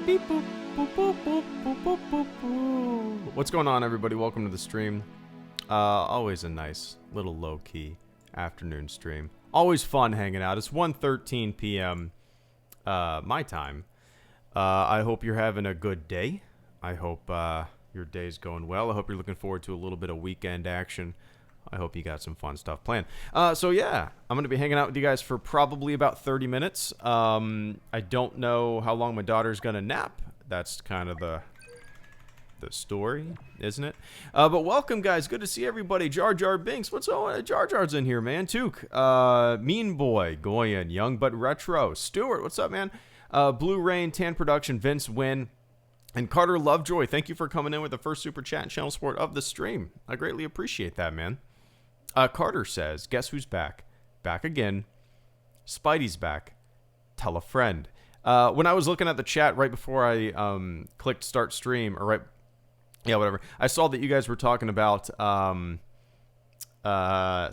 Beep, boop, boop, boop, boop, boop, boop, boop, boop. What's going on, everybody? Welcome to the stream. Always a nice little low-key afternoon stream. Always fun hanging out. It's 1:13 p.m. My time. I hope you're having a good day. I hope your day's going well. I hope you're looking forward to a little bit of weekend action. I hope you got some fun stuff planned. So yeah, I'm going to be hanging out with you guys for probably about 30 minutes. I don't know how long my daughter's going to nap. That's kind of the story, isn't it? But welcome, guys. Good to see everybody. Jar Jar Binks. What's on? Jar Jar's in here, man. Took. Mean Boy. Goyen. Young but Retro. Stuart. What's up, man? Blue Rain. Tan Production. Vince Wynn. And Carter Lovejoy. Thank you for coming in with the first super chat and channel support of the stream. I greatly appreciate that, man. Carter says, guess who's back? Back again. Spidey's back. Tell a friend. When I was looking at the chat right before I clicked start stream, or right, yeah, whatever, I saw that you guys were talking about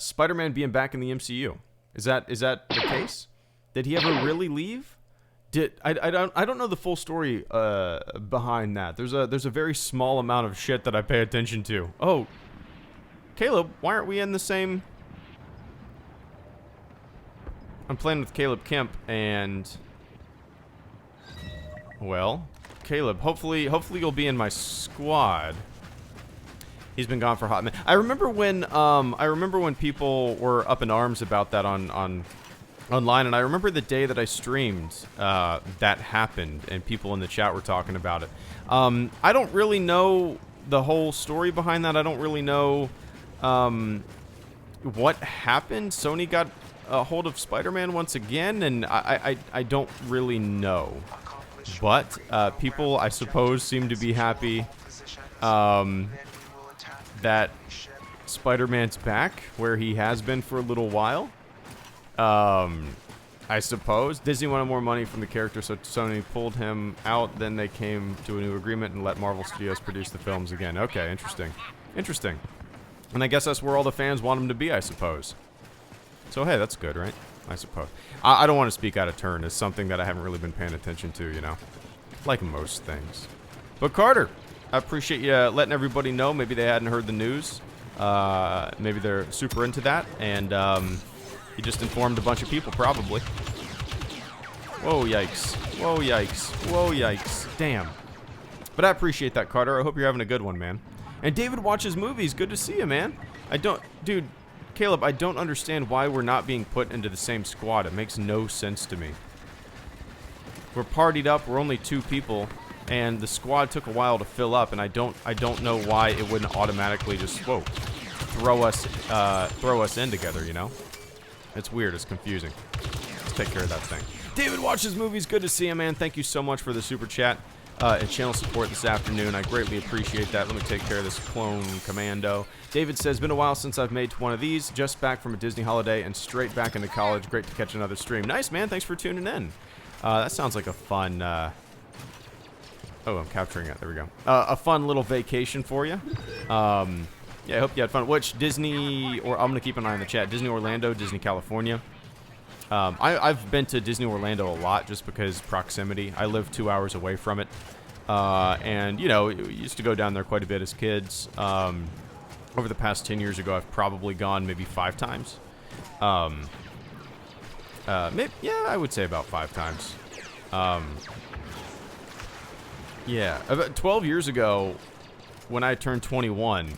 Spider-Man being back in the MCU. Is that the case? Did he ever really leave? I don't know the full story behind that. There's a very small amount of shit that I pay attention to. Oh, Caleb, why aren't we in the same? I'm playing with Caleb Kemp, and well, Caleb, hopefully you'll be in my squad. He's been gone for a hot minute. I remember when people were up in arms about that on online, and I remember the day that I streamed that happened, and people in the chat were talking about it. I don't really know the whole story behind that. I don't really know what happened. Sony got a hold of Spider-Man once again, and I don't really know. But people, I suppose, seem to be happy that Spider-Man's back where he has been for a little while. I suppose Disney wanted more money from the character, so Sony pulled him out. Then they came to a new agreement and let Marvel Studios produce the films again. Okay, interesting. Interesting. And I guess that's where all the fans want him to be, I suppose. So, hey, that's good, right? I suppose. I don't want to speak out of turn. It's something that I haven't really been paying attention to, you know. Like most things. But Carter, I appreciate you letting everybody know. Maybe they hadn't heard the news. Maybe they're super into that. And you just informed a bunch of people, probably. Whoa, yikes. Whoa, yikes. Whoa, yikes. Damn. But I appreciate that, Carter. I hope you're having a good one, man. And David watches movies. Good to see you, man. Dude, Caleb, I don't understand why we're not being put into the same squad. It makes no sense to me. We're partied up. We're only 2 people, and the squad took a while to fill up. And I don't know why it wouldn't automatically just throw us in together. You know, it's weird. It's confusing. Let's take care of that thing. David watches movies. Good to see you, man. Thank you so much for the super chat and channel support this afternoon. I greatly appreciate that. Let me take care of this clone commando. David says, been a while since I've made one of these. Just back from a Disney holiday and straight back into college. Great to catch another stream. Nice, man. Thanks for tuning in. That sounds like a fun... oh, I'm capturing it. There we go. A fun little vacation for you. Yeah, I hope you had fun. Which Disney... or I'm going to keep an eye on the chat. Disney Orlando, Disney California. I've been to Disney Orlando a lot just because proximity. I live 2 hours away from it. And, you know, we used to go down there quite a bit as kids. Over the past 10 years ago, I've probably gone maybe 5 times. Yeah, I would say about 5 times. Yeah, about 12 years ago, when I turned 21,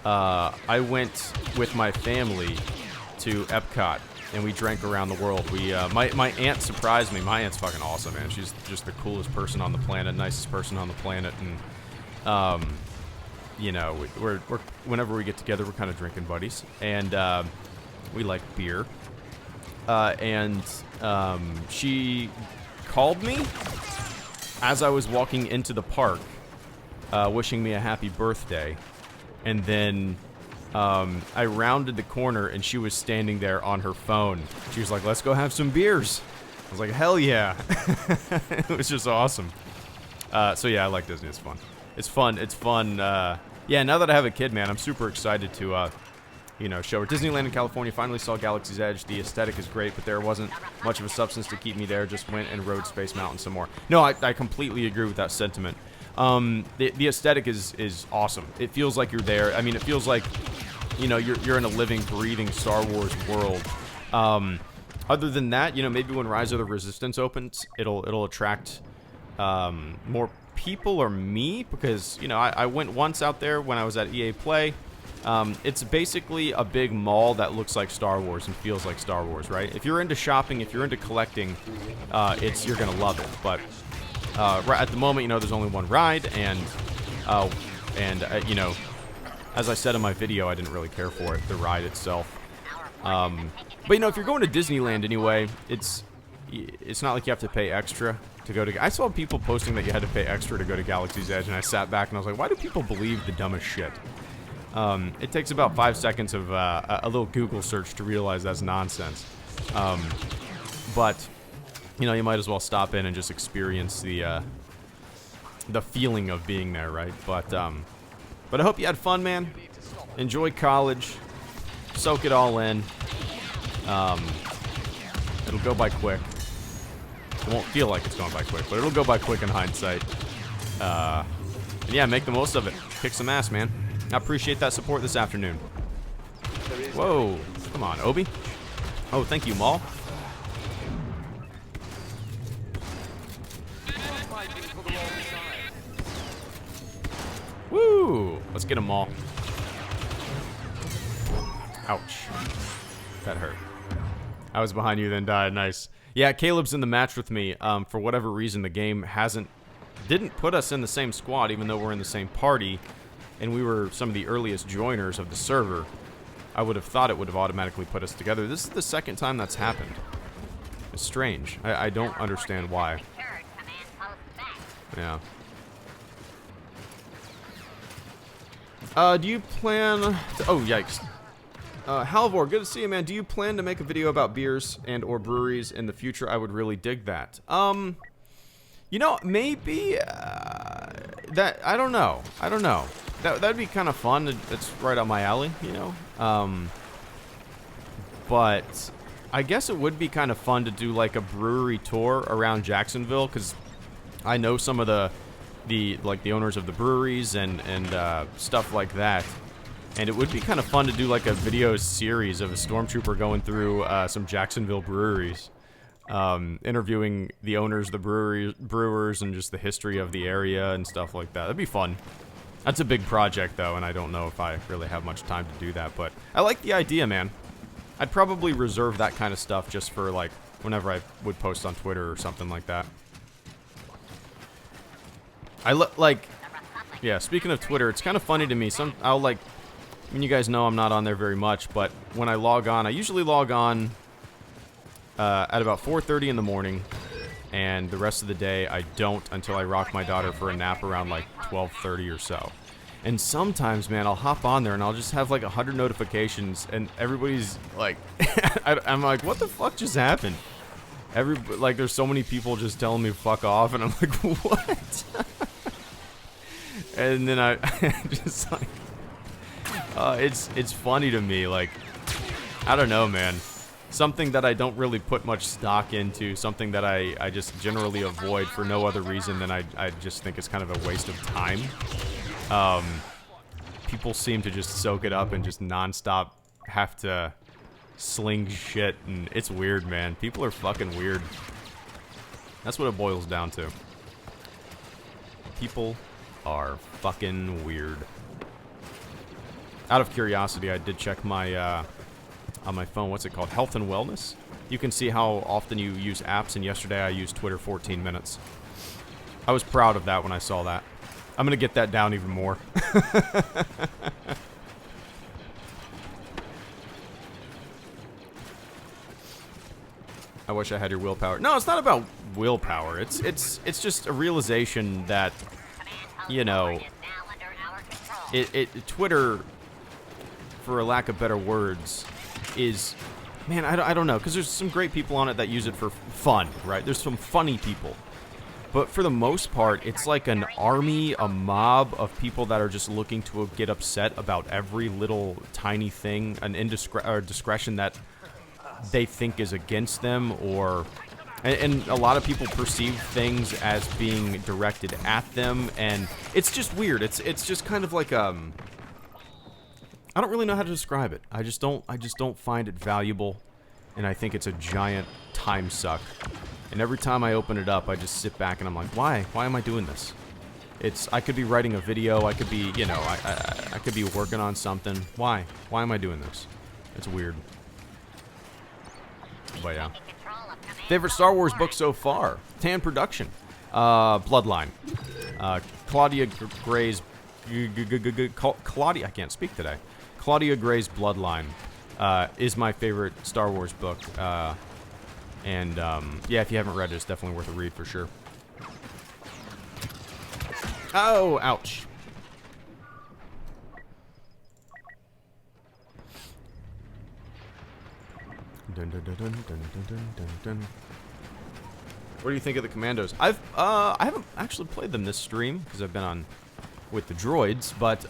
I went with my family to Epcot. And we drank around the world. We, my aunt surprised me. My aunt's fucking awesome, man. She's just the coolest person on the planet, nicest person on the planet, and, you know, we're whenever we get together, we're kind of drinking buddies, and we like beer. And she called me as I was walking into the park, wishing me a happy birthday, and then. I rounded the corner and she was standing there on her phone. She was like, let's go have some beers. I was like, hell yeah. It was just awesome. So yeah, I like Disney. It's fun. It's fun. It's fun. Yeah, now that I have a kid, man, I'm super excited to, you know, show her. Disneyland in California, finally saw Galaxy's Edge. The aesthetic is great, but there wasn't much of a substance to keep me there. Just went and rode Space Mountain some more. No, I completely agree with that sentiment. The aesthetic is awesome. It feels like you're there. I mean, it feels like, you know, you're in a living, breathing Star Wars world. Other than that, you know, maybe when Rise of the Resistance opens, it'll attract more people or me, because, you know, I went once out there when I was at EA Play. It's basically a big mall that looks like Star Wars and feels like Star Wars, right? If you're into shopping, if you're into collecting, you're gonna love it. But right at the moment, you know, there's only one ride, and you know, as I said in my video, I didn't really care for it, the ride itself. But you know, if you're going to Disneyland anyway, it's not like you have to pay extra to go to. I saw people posting that you had to pay extra to go to Galaxy's Edge, and I sat back and I was like, why do people believe the dumbest shit? It takes about 5 seconds of a little Google search to realize that's nonsense. But you know, you might as well stop in and just experience the feeling of being there, right? But I hope you had fun, man. Enjoy college. Soak it all in. It'll go by quick. It won't feel like it's going by quick, but it'll go by quick in hindsight. And yeah, make the most of it. Kick some ass, man. I appreciate that support this afternoon. Whoa. Come on, Obi. Oh, thank you, Maul. Woo! Let's get them all. Ouch. That hurt. I was behind you, then died. Nice. Yeah, Caleb's in the match with me. For whatever reason, the game didn't put us in the same squad, even though we're in the same party, and we were some of the earliest joiners of the server. I would have thought it would have automatically put us together. This is the second time that's happened. It's strange. I don't understand why. Yeah. Do you plan... Oh, yikes. Halvor, good to see you, man. Do you plan to make a video about beers and or breweries in the future? I would really dig that. You know, maybe... that... I don't know. That'd be kind of fun. It's right up my alley, you know? But... I guess it would be kind of fun to do, like, a brewery tour around Jacksonville, because I know some of the owners of the breweries and stuff like that. And it would be kind of fun to do like a video series of a stormtrooper going through some Jacksonville breweries, interviewing the owners, the brewers, and just the history of the area and stuff like that. That'd be fun. That's a big project though, and I don't know if I really have much time to do that, but I like the idea, man. I'd probably reserve that kind of stuff just for like whenever I would post on Twitter or something like that. Yeah, speaking of Twitter, it's kind of funny to me. I mean, you guys know I'm not on there very much, but when I log on, I usually log on at about 4:30 in the morning, and the rest of the day I don't until I rock my daughter for a nap around like 12:30 or so. And sometimes, man, I'll hop on there and I'll just have like 100 notifications, and everybody's like, I'm like, what the fuck just happened? Like, there's so many people just telling me fuck off, and I'm like, what? And then I just like, it's funny to me, like, I don't know, man. Something that I don't really put much stock into, something that I just generally avoid for no other reason than I just think it's kind of a waste of time. People seem to just soak it up and just nonstop have to sling shit, and it's weird, man. People are fucking weird. That's what it boils down to. People are fucking weird. Out of curiosity, I did check my on my phone, what's it called? Health and Wellness. You can see how often you use apps, and yesterday I used Twitter 14 minutes. I was proud of that when I saw that. I'm gonna get that down even more. I wish I had your willpower. No, it's not about willpower. It's just a realization that, you know, Twitter, for a lack of better words, is, man, I don't know, because there's some great people on it that use it for fun, right? There's some funny people. But for the most part, it's like an army, a mob of people that are just looking to get upset about every little tiny thing, an indiscretion that they think is against them, or... And a lot of people perceive things as being directed at them, and it's just weird. It's just kind of like, I don't really know how to describe it. I just don't find it valuable, and I think it's a giant time suck. And every time I open it up, I just sit back and I'm like, why? Why am I doing this? I could be writing a video, I could be, you know, I could be working on something. Why? Why am I doing this? It's weird. But yeah. Favorite Star Wars book so far? Tan Production. Bloodline. Claudia Gray's... I can't speak today. Claudia Gray's Bloodline is my favorite Star Wars book. Yeah, if you haven't read it, it's definitely worth a read for sure. Oh, ouch. Dun, dun, dun, dun, dun, dun, dun, dun. What do you think of the Commandos? I haven't actually played them this stream because I've been on with the droids, but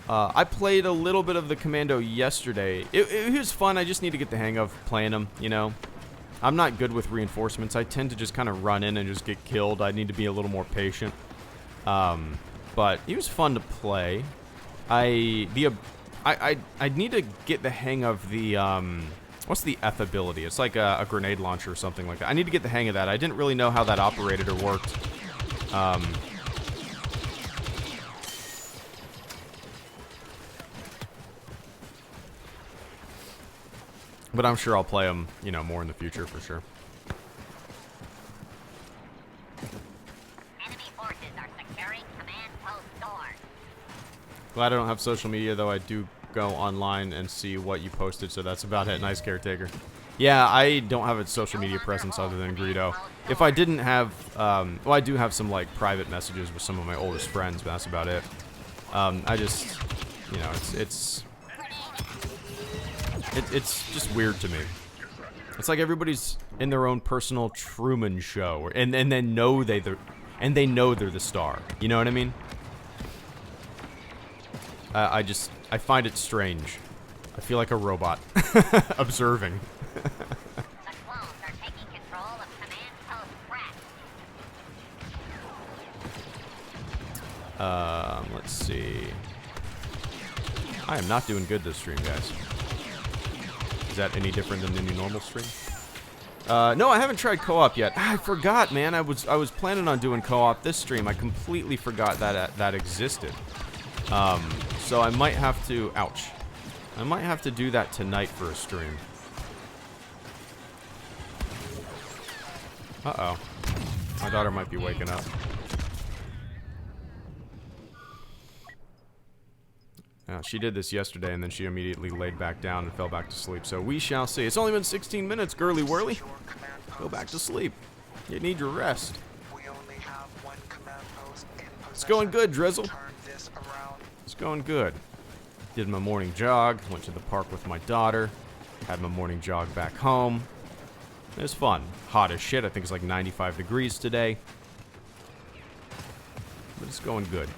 I played a little bit of the Commando yesterday. It was fun. I just need to get the hang of playing them, you know. I'm not good with reinforcements. I tend to just kind of run in and just get killed. I need to be a little more patient. But it was fun to play. I need to get the hang of the, what's the F ability? It's like a grenade launcher or something like that. I need to get the hang of that. I didn't really know how that operated or worked. But I'm sure I'll play them, you know, more in the future for sure. Enemy forces are securing command post SWTOR. Glad I don't have social media, though I do go online and see what you posted, so that's about it. Nice, caretaker. Yeah, I don't have a social media presence other than Greedo. If I didn't have, well, I do have some, like, private messages with some of my oldest friends, but that's about it. I just, you know, it's just weird to me. It's like everybody's in their own personal Truman Show, and they know they're the star. You know what I mean? I find it strange. I feel like a robot observing. The clones are taking control of command post Brett. Let's see. I am not doing good this stream, guys. Is that any different than any normal stream? No, I haven't tried co-op yet. I forgot, man. I was planning on doing co-op this stream. I completely forgot that existed. So I might have to. Ouch. I might have to do that tonight for a stream. Uh-oh. My daughter might be waking up. She did this yesterday, and then she immediately laid back down and fell back to sleep. So we shall see. It's only been 16 minutes, girly whirly. Go back to sleep. You need your rest. It's going good, Drizzle. It's going good. Did my morning jog. Went to the park with my daughter. Had my morning jog back home. It was fun. Hot as shit. I think it's like 95 degrees today. But it's going good.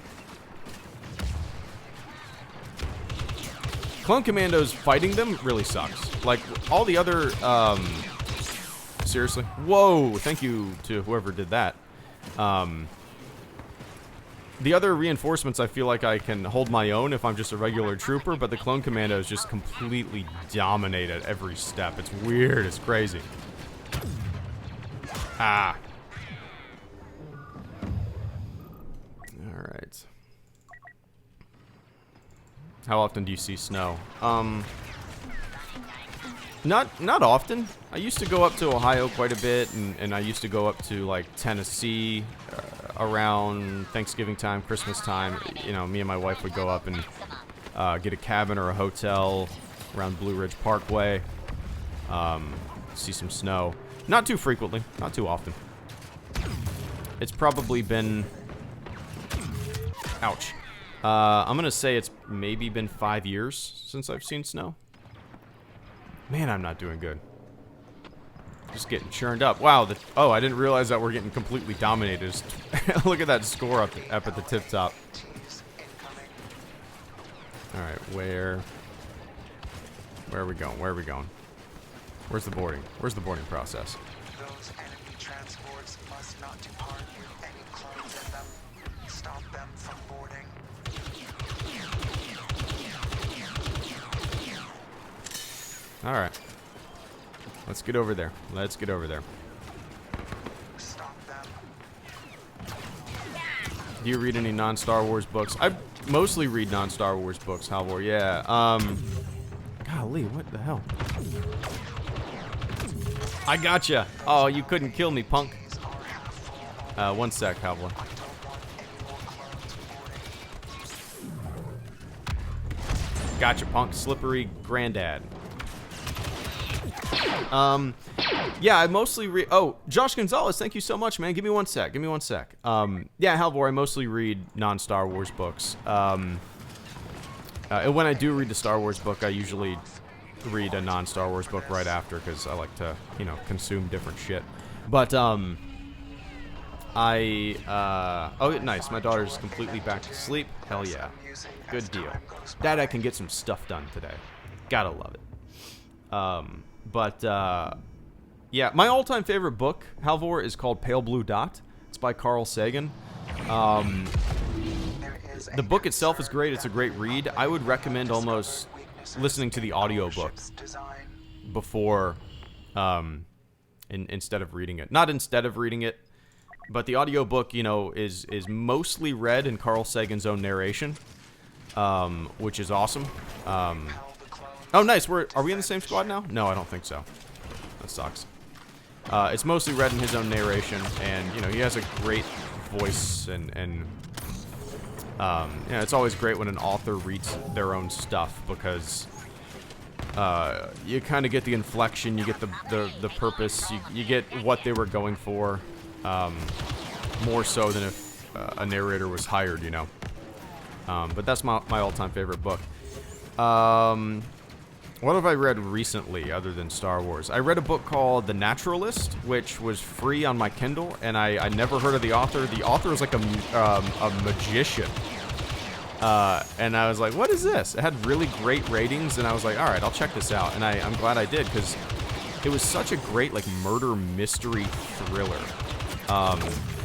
Clone Commandos fighting them really sucks. Like, all the other, seriously? Whoa, thank you to whoever did that. The other reinforcements, I feel like I can hold my own if I'm just a regular trooper, but the Clone Commandos just completely dominate at every step. It's weird, it's crazy. Ah. Alright. How often do you see snow? Not often. I used to go up to Ohio quite a bit, and I used to go up to, like, Tennessee around Thanksgiving time, Christmas time. You know, me and my wife would go up and get a cabin or a hotel around Blue Ridge Parkway. See some snow. Not too frequently, not too often. It's probably been... Ouch. I'm gonna say it's maybe been 5 years since I've seen snow. Man, I'm not doing good. Just getting churned up. Wow, oh, I didn't realize that we're getting completely dominated. Look at that score up at the tip top. Alright, where are we going? Where are we going? Where's the boarding? Where's the boarding process? Those enemy transports must not depart with any clones in them. Stop them from boarding. Alright. Let's get over there. Let's get over there. Stop them. Do you read any non-Star Wars books? I mostly read non-Star Wars books, Halvor. Yeah. Golly, what the hell? I gotcha. Oh, you couldn't kill me, punk. One sec, Halvor. Gotcha, punk. Slippery granddad. Yeah, I mostly read... Oh, Josh Gonzalez, thank you so much, man. Give me one sec. Give me one sec. Yeah, Halvor, I mostly read non-Star Wars books. And when I do read the Star Wars book, I usually read a non-Star Wars book right after, because I like to, you know, consume different shit. But, oh, nice. My daughter's completely back to sleep. Hell yeah. Good deal. Dad, I can get some stuff done today. Gotta love it. Yeah, my all-time favorite book, Halvor, is called Pale Blue Dot. It's by Carl Sagan. The book itself is great. It's a great read. I would recommend almost listening to the audiobook before, instead of reading it. Not instead of reading it, but the audiobook, you know, is mostly read in Carl Sagan's own narration, which is awesome. Oh, nice. Are we in the same squad now? No, I don't think so. That sucks. It's mostly read in his own narration, and you know he has a great voice, and yeah, it's always great when an author reads their own stuff because you kind of get the inflection, you get the purpose, you get what they were going for, more so than if a narrator was hired, you know. But that's my all-time favorite book. What have I read recently other than Star Wars? I read a book called The Naturalist, which was free on my Kindle, and I never heard of the author. The author is like a magician. And I was like, what is this? It had really great ratings, and I was like, all right, I'll check this out. And I'm glad I did, because it was such a great, like, murder mystery thriller.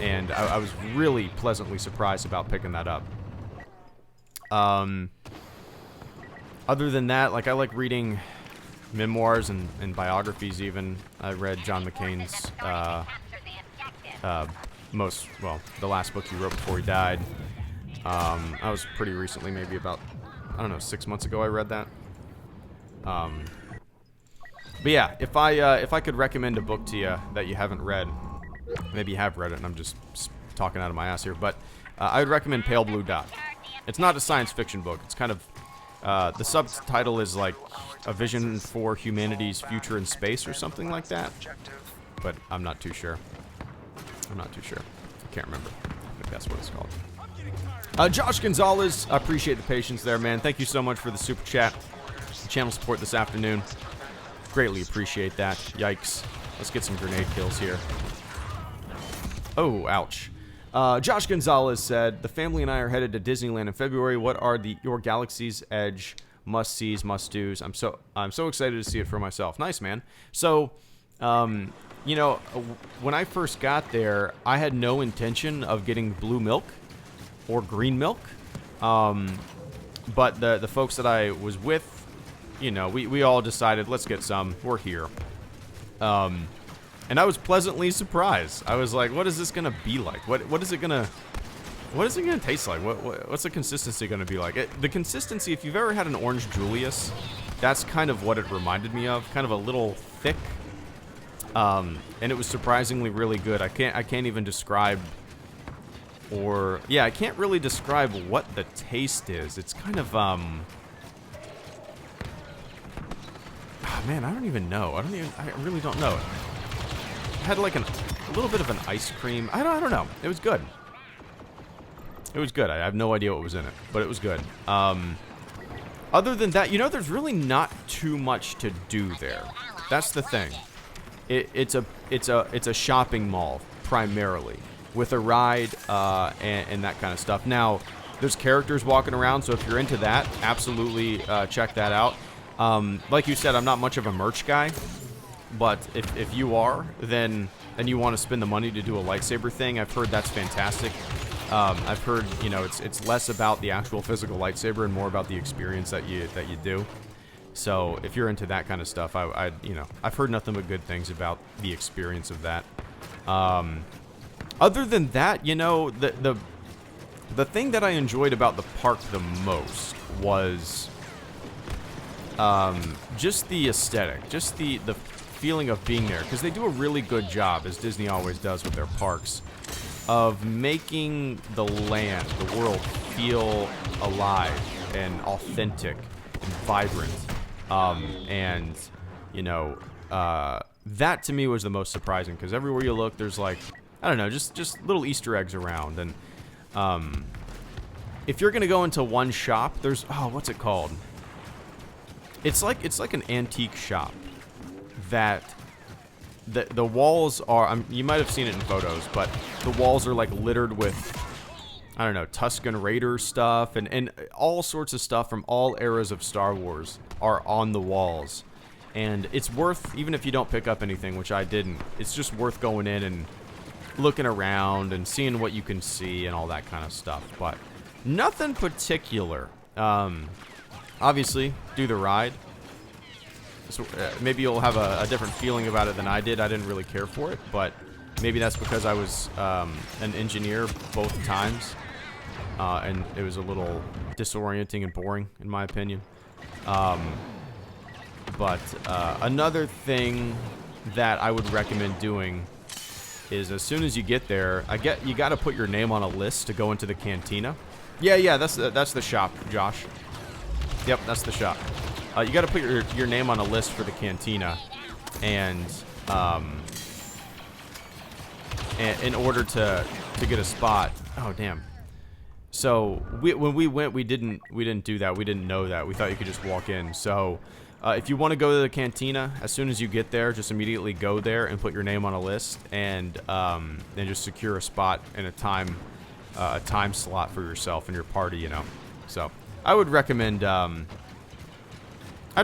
And I was really pleasantly surprised about picking that up. Other than that, like, I like reading memoirs and biographies even. I read John McCain's, the last book he wrote before he died. I was pretty recently, maybe about, I don't know, 6 months ago I read that. But yeah, if I could recommend a book to you that you haven't read, maybe you have read it and I'm just talking out of my ass here, but I would recommend Pale Blue Dot. It's not a science fiction book. It's kind of, the subtitle is like A Vision for Humanity's Future in Space or something like that. But I'm not too sure. I can't remember. I think that's what it's called. Josh Gonzalez, I appreciate the patience there, man. Thank you so much for the super chat. Channel support this afternoon. Greatly appreciate that. Yikes. Let's get some grenade kills here. Oh, ouch. Josh Gonzalez said, the family and I are headed to Disneyland in February. What are your Galaxy's Edge must-sees, must-dos? I'm so excited to see it for myself. Nice, man. So, you know, when I first got there, I had no intention of getting blue milk or green milk. But the folks that I was with, you know, we all decided, let's get some. We're here. And I was pleasantly surprised. I was like, what is this gonna be like? What is it gonna taste like? What's the consistency gonna be like? The consistency, if you've ever had an orange Julius, that's kind of what it reminded me of. Kind of a little thick. And it was surprisingly really good. I can't even describe, I can't really describe what the taste is. It's kind of oh, man, I don't even know. I really don't know. It had like a little bit of an ice cream. I don't know. It was good. It was good. I have no idea what was in it, but it was good. Other than that, you know, there's really not too much to do there. That's the thing. It's a shopping mall primarily, with a ride and that kind of stuff. Now, there's characters walking around, so if you're into that, absolutely check that out. Like you said, I'm not much of a merch guy. But if you are, then and you want to spend the money to do a lightsaber thing, I've heard that's fantastic. I've heard, you know, it's less about the actual physical lightsaber and more about the experience that you do. So if you're into that kind of stuff, I've heard nothing but good things about the experience of that. Other than that, you know, the thing that I enjoyed about the park the most was just the aesthetic, just the feeling of being there, because they do a really good job, as Disney always does with their parks, of making the land, the world, feel alive and authentic and vibrant. And, you know, that to me was the most surprising, because everywhere you look, there's like, I don't know, just little Easter eggs around. And if you're gonna go into one shop, there's, what's it called? It's like an antique shop that the walls are, you might have seen it in photos, but the walls are like littered with, I don't know, Tusken Raider stuff and all sorts of stuff from all eras of Star Wars are on the walls. And it's worth, even if you don't pick up anything, which I didn't, it's just worth going in and looking around and seeing what you can see and all that kind of stuff. But nothing particular. Obviously, do the ride. So, maybe you'll have a different feeling about it than I did. I didn't really care for it, but maybe that's because I was an engineer both times, and it was a little disorienting and boring, in my opinion. But another thing that I would recommend doing is as soon as you get there, you got to put your name on a list to go into the cantina. Yeah, that's the shop, Josh. Yep, that's the shop. You got to put your name on a list for the cantina, and in order to get a spot. Oh damn. So when we went, we didn't do that. We didn't know that. We thought you could just walk in. So if you want to go to the cantina, as soon as you get there, just immediately go there and put your name on a list, and then just secure a spot in a time slot for yourself and your party. You know. So I would recommend. I'd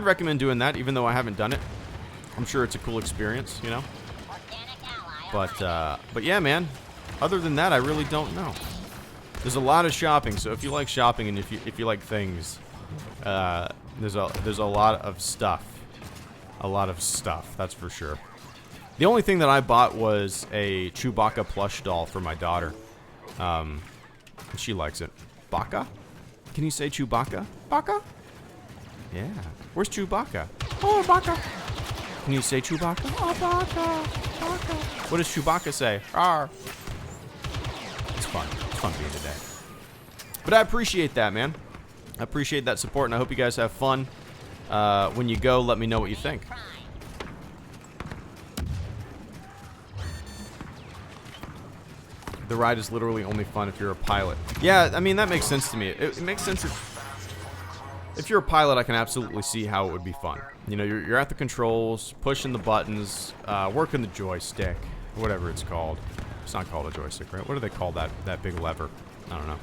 recommend doing that, even though I haven't done it. I'm sure it's a cool experience. You know. But yeah, man. Other than that, I really don't know. There's a lot of shopping, so if you like shopping and if you like things, there's a lot of stuff. A lot of stuff, that's for sure. The only thing that I bought was a Chewbacca plush doll for my daughter. She likes it. Baka? Can you say Chewbacca? Baka? Yeah. Where's Chewbacca? Oh, Baka. Can you say Chewbacca? Oh, Baka. Baka. What does Chewbacca say? Arr. It's fun. It's fun being today. But I appreciate that, man. I appreciate that support, and I hope you guys have fun. When you go, let me know what you think. The ride is literally only fun if you're a pilot. Yeah, I mean, that makes sense to me. It makes sense if you're a pilot, I can absolutely see how it would be fun. You know, you're at the controls, pushing the buttons, working the joystick, whatever it's called. It's not called a joystick, right? What do they call that big lever? I don't know.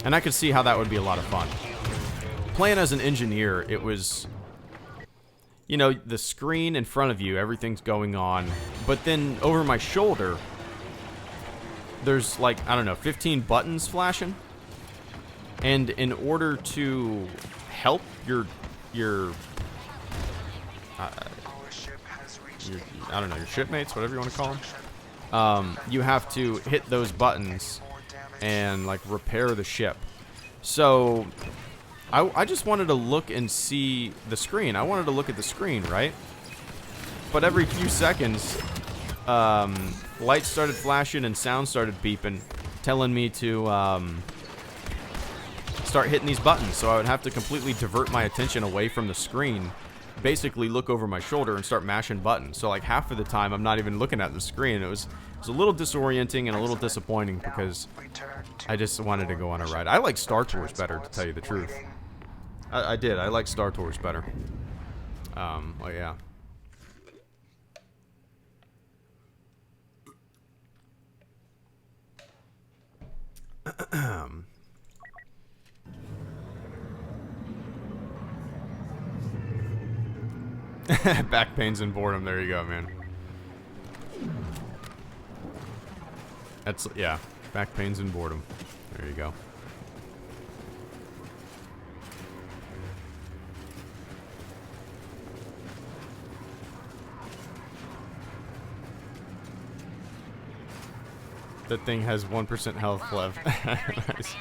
And I could see how that would be a lot of fun. Playing as an engineer, it was, you know, the screen in front of you, everything's going on, but then over my shoulder, there's like, I don't know, 15 buttons flashing. And in order to help your I don't know, your shipmates, whatever you want to call them, you have to hit those buttons and like repair the ship. So I just wanted to look and see the screen. I wanted to look at the screen, right? But every few seconds, lights started flashing and sound started beeping, telling me to start hitting these buttons. So I would have to completely divert my attention away from the screen, basically look over my shoulder and start mashing buttons. So like half of the time I'm not even looking at the screen. It was a little disorienting and a little disappointing because I just wanted to go on a ride. I like SWTORs better, to tell you the truth. I did. I like SWTORs better. Well, yeah. Back pains and boredom. There you go, man. That's, yeah. Back pains and boredom. There you go. That thing has 1% health left. Nice.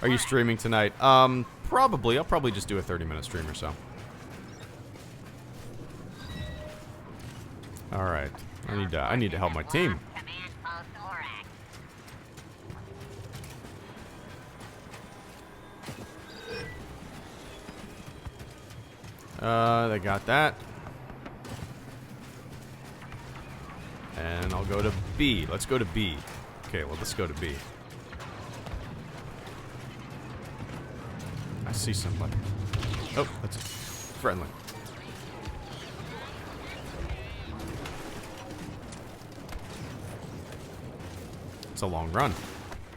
Are you streaming tonight? Probably. I'll probably just do a 30-minute stream or so. All right. I need to help my team. They got that. And I'll go to B. Let's go to B. Okay, well, let's go to B. I see somebody. Oh, that's friendly. It's a long run.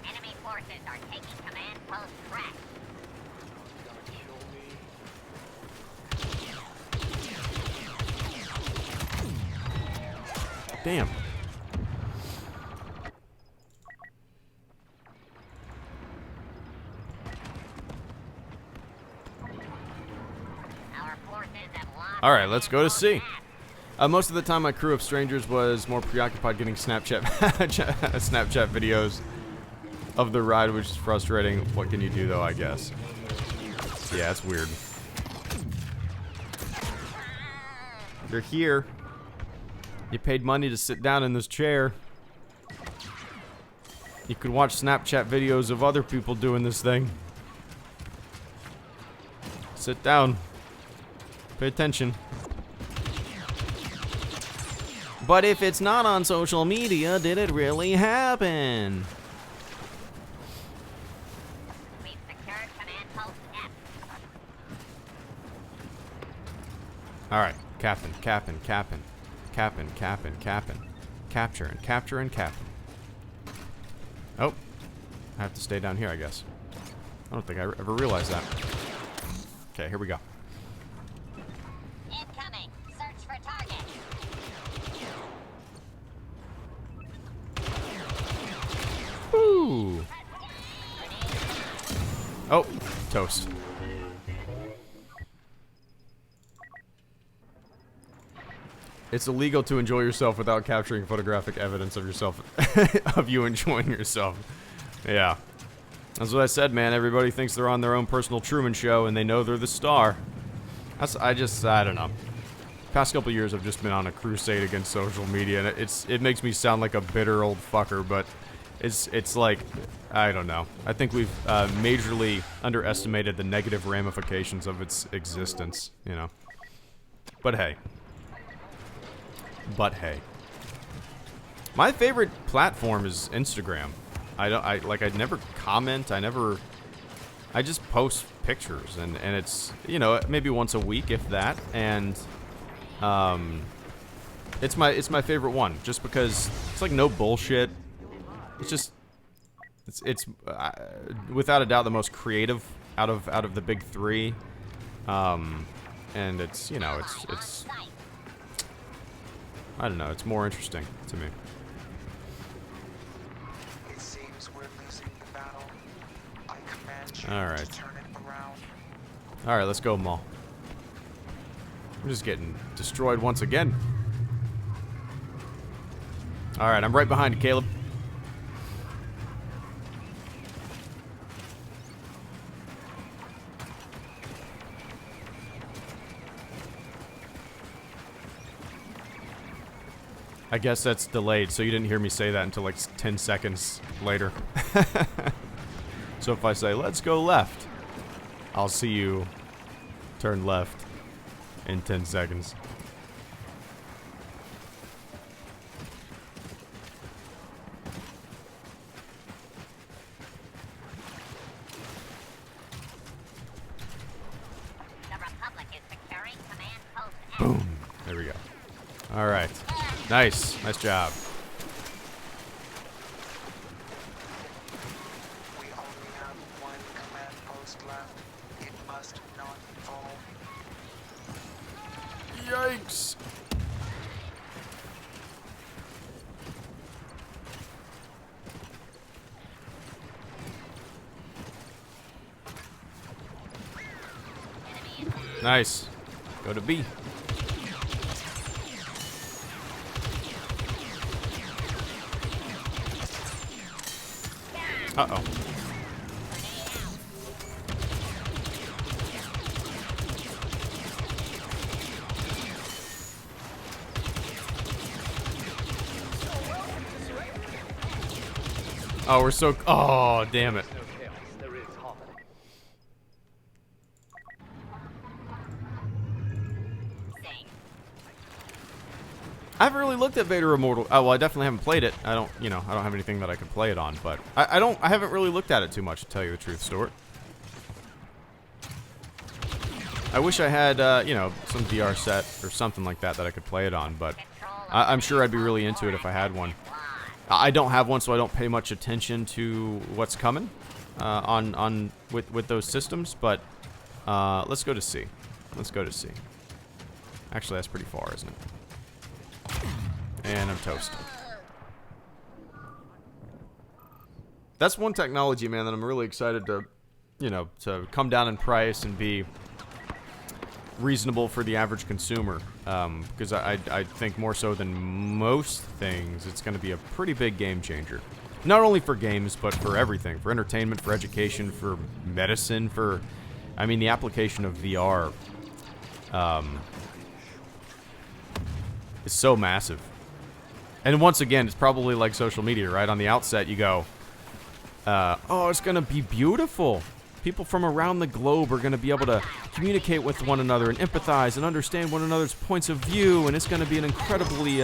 Enemy forces are taking command post track. Damn. All right, let's go to C. Most of the time, my crew of strangers was more preoccupied getting Snapchat videos of the ride, which is frustrating. What can you do, though, I guess? Yeah, it's weird. You're here. You paid money to sit down in this chair. You could watch Snapchat videos of other people doing this thing. Sit down. Pay attention. But if it's not on social media, did it really happen? We've secured command post F. Alright, Captain. Capture and captain. Oh, I have to stay down here, I guess. I don't think I ever realized that. Okay, here we go. Incoming. Search for target. Woo! Oh, toast. It's illegal to enjoy yourself without capturing photographic evidence of yourself, of you enjoying yourself. Yeah. That's what I said, man. Everybody thinks they're on their own personal Truman Show, and they know they're the star. I don't know. Past couple years, I've just been on a crusade against social media, and it makes me sound like a bitter old fucker, but it's like, I don't know. I think we've majorly underestimated the negative ramifications of its existence, you know. But hey. My favorite platform is Instagram. I never comment, I just post pictures, and it's, you know, maybe once a week, if that, and, it's my favorite one, just because it's like no bullshit. It's just, it's without a doubt the most creative out of the big three, and it's, you know, it's I don't know, it's more interesting to me. It seems we're losing the battle. I command you Alright. to turn it around. Alright, let's go, Maul. I'm just getting destroyed once again. Alright, I'm right behind you, Caleb. I guess that's delayed, so you didn't hear me say that until like 10 seconds later. So if I say, let's go left, I'll see you turn left in 10 seconds. The Republic is securing command post F. Boom. There we go. Alright. Nice. Nice job. We only have one command post left. It must not fall. Yikes. Nice. Go to B. Uh-oh. Oh, we're so... Oh, damn it. I haven't really looked at Vader Immortal. Oh, well, I definitely haven't played it. I don't have anything that I can play it on, but I haven't really looked at it too much, to tell you the truth, Stuart. I wish I had, you know, some VR set or something like that I could play it on, but I'm sure I'd be really into it if I had one. I don't have one, so I don't pay much attention to what's coming with those systems, but let's go to C. Let's go to C. Actually, that's pretty far, isn't it? And I'm toast. That's one technology, man, that I'm really excited to, you know, to come down in price and be reasonable for the average consumer. Because I think more so than most things, it's going to be a pretty big game changer. Not only for games, but for everything. For entertainment, for education, for medicine, for... I mean, the application of VR... is so massive. And once again, it's probably like social media, right? On the outset, you go, oh, it's going to be beautiful. People from around the globe are going to be able to communicate with one another and empathize and understand one another's points of view, and it's going to be an incredibly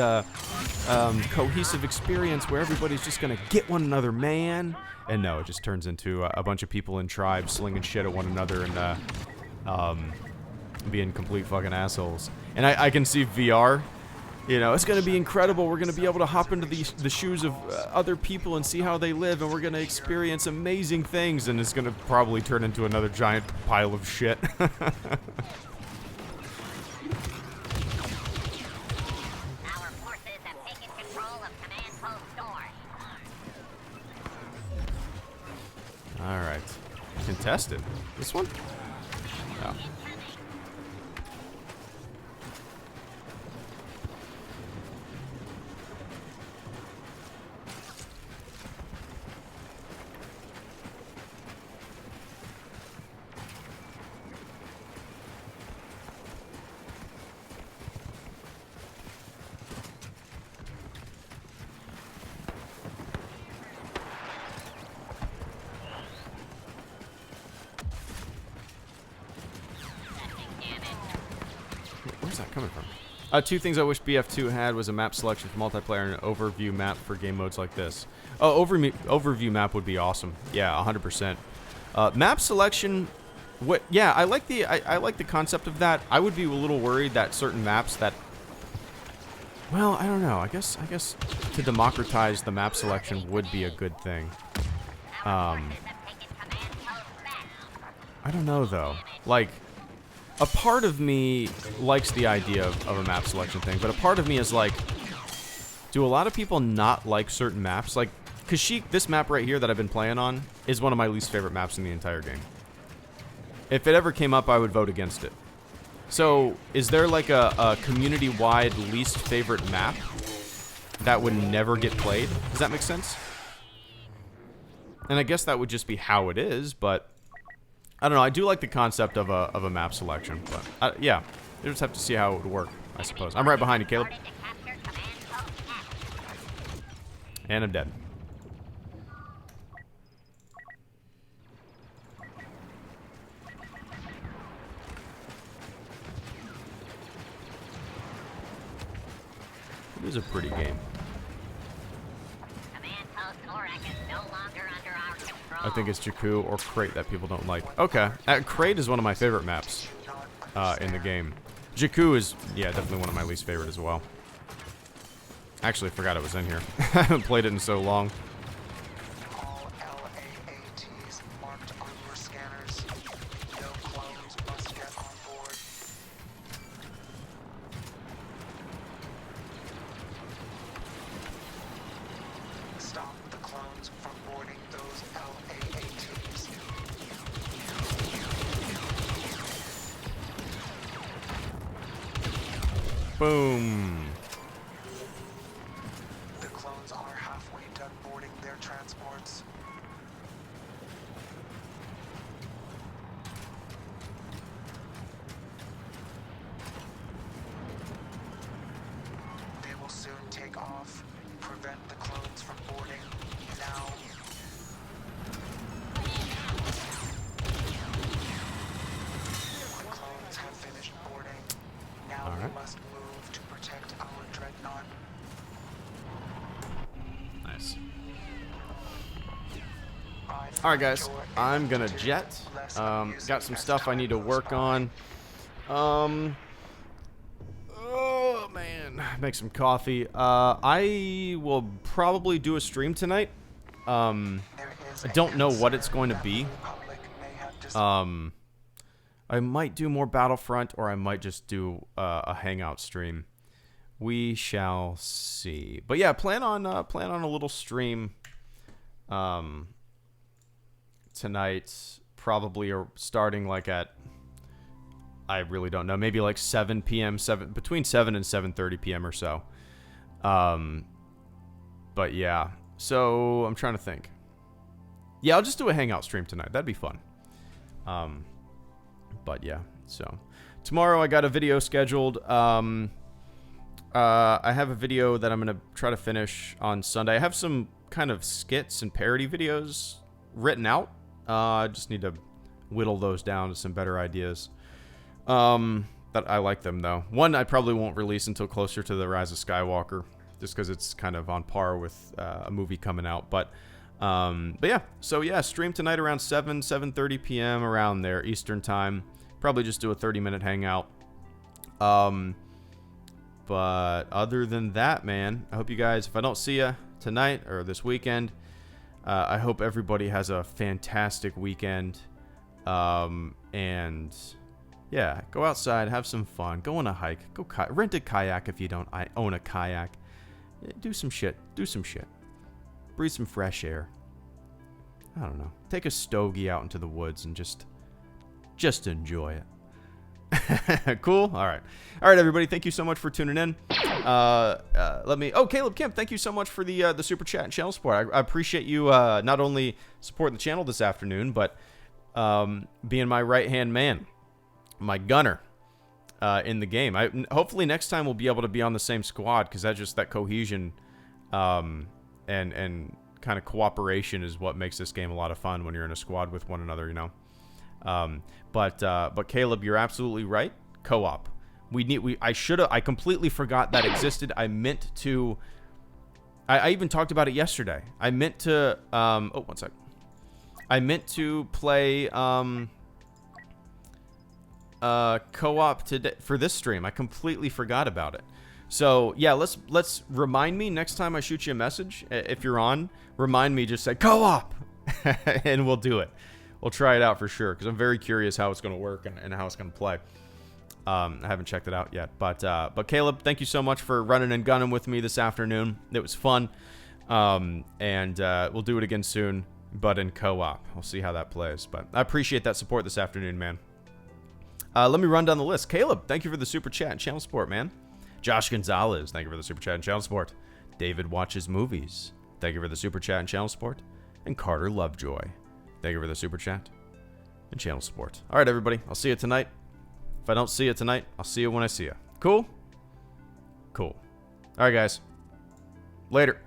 cohesive experience where everybody's just going to get one another, man. And no, it just turns into a bunch of people in tribes slinging shit at one another and being complete fucking assholes. And I can see VR. You know, it's going to be incredible. We're going to be able to hop into the shoes of other people and see how they live, and we're going to experience amazing things, and it's going to probably turn into another giant pile of shit. Our forces have taken control of Command Post SWTOR. Alright. Contested. This one? Oh. Where's that coming from? Two things I wish BF2 had was a map selection for multiplayer and an overview map for game modes like this. Oh, overview map would be awesome. Yeah, 100%. Map selection, yeah, I like the concept of that. I would be a little worried that certain maps that, well, I don't know. I guess to democratize the map selection would be a good thing. I don't know though. Like, a part of me likes the idea of a map selection thing, but a part of me is like, do a lot of people not like certain maps? Like, Kashyyyk, this map right here that I've been playing on, is one of my least favorite maps in the entire game. If it ever came up, I would vote against it. So, is there like a community-wide least favorite map that would never get played? Does that make sense? And I guess that would just be how it is, but I don't know. I do like the concept of a map selection, but yeah, you just have to see how it would work, I suppose. I'm right behind you, Caleb. And I'm dead. It is a pretty game. I think it's Jakku or Crate that people don't like. Okay. Crate is one of my favorite maps in the game. Jakku is, yeah, definitely one of my least favorite as well. Actually, I forgot it was in here. I haven't played it in so long. All LAATs marked on your scanners. No clones must get on board. Stop the clones from boarding those LAATs. Boom. The clones are halfway done boarding their transports. They will soon take off. Prevent the clones from boarding now. The clones have finished boarding. Now All we right. must move to protect our dreadnought. Nice. I Alright guys, find your I'm gonna attitude jet. less amusing Got some as stuff I time need to goes work by. on. Oh man, make some coffee. I will probably do a stream tonight. There is I a don't know what concern it's going to that be. the Republic may have I might do more Battlefront, or I might just do a hangout stream. We shall see. But yeah, plan on a little stream tonight. Probably starting like at, I really don't know, maybe like 7 p.m. between 7 and 7:30 p.m. or so. But yeah, so I'm trying to think. Yeah, I'll just do a hangout stream tonight. That'd be fun. But yeah, so tomorrow I got a video scheduled. I have a video that I'm going to try to finish on Sunday. I have some kind of skits and parody videos written out. I just need to whittle those down to some better ideas. That I like them, though. One I probably won't release until closer to the Rise of Skywalker, just because it's kind of on par with a movie coming out. But yeah. So, yeah, stream tonight around 7:30 p.m. around there, Eastern time. Probably just do a 30-minute hangout. But other than that, man, I hope you guys, if I don't see you tonight or this weekend, I hope everybody has a fantastic weekend. And yeah, go outside, have some fun, go on a hike, rent a kayak if you don't own a kayak. Do some shit. Breathe some fresh air. I don't know. Take a stogie out into the woods and just enjoy it. Cool. All right, everybody. Thank you so much for tuning in. Caleb Kemp, thank you so much for the super chat and channel support. I appreciate you not only supporting the channel this afternoon, but being my right hand man, my gunner in the game. Hopefully next time we'll be able to be on the same squad, because that cohesion and kind of cooperation is what makes this game a lot of fun when you're in a squad with one another, you know. But Caleb, you're absolutely right. Co-op. I completely forgot that existed. I meant to. I even talked about it yesterday. I meant to. One sec. I meant to play co-op today for this stream. I completely forgot about it. So yeah, let's remind me next time I shoot you a message. If you're on, remind me. Just say co-op, and we'll do it. We'll try it out for sure, because I'm very curious how it's going to work and how it's going to play. I haven't checked it out yet. But Caleb, thank you so much for running and gunning with me this afternoon. It was fun. And we'll do it again soon, but in co-op. We'll see how that plays. But I appreciate that support this afternoon, man. Let me run down the list. Caleb, thank you for the super chat and channel support, man. Josh Gonzalez, thank you for the super chat and channel support. David Watches Movies, thank you for the super chat and channel support. And Carter Lovejoy, thank you for the super chat and channel support. All right, everybody. I'll see you tonight. If I don't see you tonight, I'll see you when I see you. Cool? Cool. All right, guys. Later.